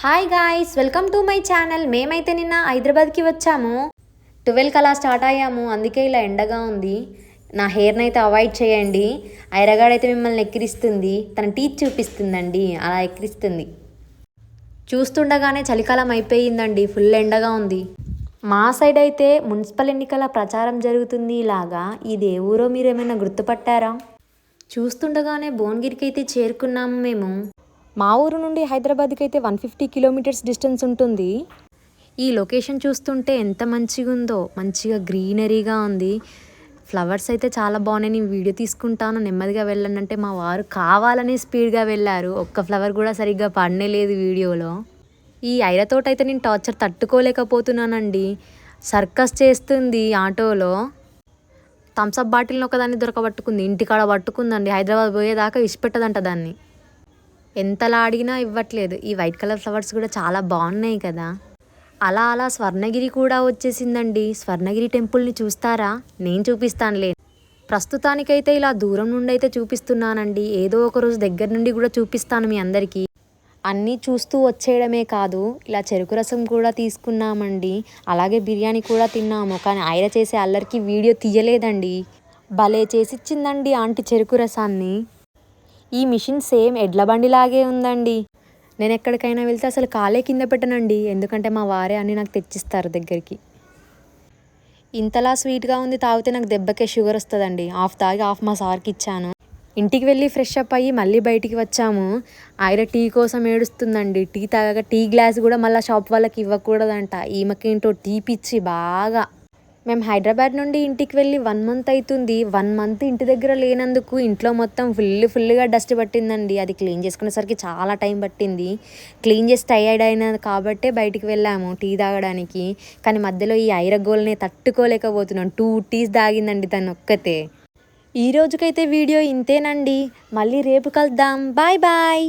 Hi guys, welcome to my channel. మేమైతే నిన్న హైదరాబాద్కి వచ్చాము. 12కి అలా స్టార్ట్ అయ్యాము. అందుకే ఇలా ఎండగా ఉంది. నా హెయిర్ని అయితే అవాయిడ్ చేయండి. ఐరగాడైతే మిమ్మల్ని ఎక్కిరిస్తుంది. తన టీత్ చూపిస్తుందండి, అలా ఎక్కిరిస్తుంది. చూస్తుండగానే చలికాలం అయిపోయిందండి. ఫుల్ ఎండగా ఉంది. మా సైడ్ అయితే మున్సిపల్ ఎన్నికల ప్రచారం జరుగుతుంది. ఇలాగా ఇది ఏ ఊరో మీరు ఏమైనా గుర్తుపట్టారా? చూస్తుండగానే భువనగిరికి అయితే చేరుకున్నాము మేము. మా ఊరు నుండి హైదరాబాద్కి అయితే 150 కిలోమీటర్స్ డిస్టెన్స్ ఉంటుంది. ఈ లొకేషన్ చూస్తుంటే ఎంత మంచిగా ఉందో, మంచిగా గ్రీనరీగా ఉంది. ఫ్లవర్స్ అయితే చాలా బాగున్నాయి. నేను వీడియో తీసుకుంటాను, నెమ్మదిగా వెళ్ళండి మా వారు కావాలని స్పీడ్గా వెళ్ళారు. ఒక్క ఫ్లవర్ కూడా సరిగ్గా పడనే లేదు వీడియోలో. ఈ ఐరతోట అయితే నేను టార్చర్ తట్టుకోలేకపోతున్నానండి. సర్కస్ చేస్తుంది ఆటోలో. థమ్స్అప్ బాటిల్ని ఒకదాన్ని దొరకబట్టుకుంది, ఇంటికాడ పట్టుకుందండి. హైదరాబాద్ పోయేదాకా ఇష్టపెట్టదంట దాన్ని. ఎంతలా అడిగినా ఇవ్వట్లేదు. ఈ వైట్ కలర్ ఫ్లవర్స్ కూడా చాలా బాగున్నాయి కదా. అలా అలా స్వర్ణగిరి కూడా వచ్చేసిందండి. స్వర్ణగిరి టెంపుల్ని చూస్తారా? నేను చూపిస్తానులే. ప్రస్తుతానికైతే ఇలా దూరం నుండి అయితే చూపిస్తున్నానండి. ఏదో ఒక రోజు దగ్గర నుండి కూడా చూపిస్తాను మీ అందరికీ. అన్నీ చూస్తూ వచ్చేయడమే కాదు, ఇలా చెరుకు రసం కూడా తీసుకున్నామండి. అలాగే బిర్యానీ కూడా తిన్నాము. కానీ ఆయన చేసే అల్లరికి వీడియో తీయలేదండి. భలే చేసిచ్చిందండి ఆంటీ చెరుకు రసాన్ని. ఈ మిషన్ సేమ్ ఎడ్ల బండిలాగే ఉందండి. నేను ఎక్కడికైనా వెళ్తే అసలు కాలే కింద పెట్టనండి, ఎందుకంటే మా వారే అన్నీ నాకు తెచ్చిస్తారు దగ్గరికి. ఇంతలా స్వీట్గా ఉంది, తాగితే నాకు దెబ్బకే షుగర్ వస్తుందండి. హాఫ్ తాగి హాఫ్ మా సార్కి ఇచ్చాను. ఇంటికి వెళ్ళి ఫ్రెష్ అప్ అయ్యి మళ్ళీ బయటికి వచ్చాము. ఆయన టీ కోసం ఏడుస్తుందండి. టీ తాగక టీ గ్లాస్ కూడా మళ్ళీ షాప్ వాళ్ళకి ఇవ్వకూడదంట. ఈమెకేంటో టీ పిచ్చి బాగా. మేము హైదరాబాద్ నుండి ఇంటికి వెళ్ళి 1 మంత్ అవుతుంది. 1 మంత్ ఇంటి దగ్గర లేనందుకు ఇంట్లో మొత్తం ఫుల్గా డస్ట్ పట్టిందండి. అది క్లీన్ చేసుకునేసరికి చాలా టైం పట్టింది. క్లీన్ చేసి టైర్డ్ అయినది కాబట్టే బయటికి వెళ్ళాము టీ తాగడానికి. కానీ మధ్యలో ఈ ఐరగోల్ని తట్టుకోలేకపోతున్నాను. 2 టీస్ తాగిందండి తను ఒక్కతే. ఈ రోజుకైతే వీడియో ఇంతేనండి. మళ్ళీ రేపు కలుద్దాం. Bye bye.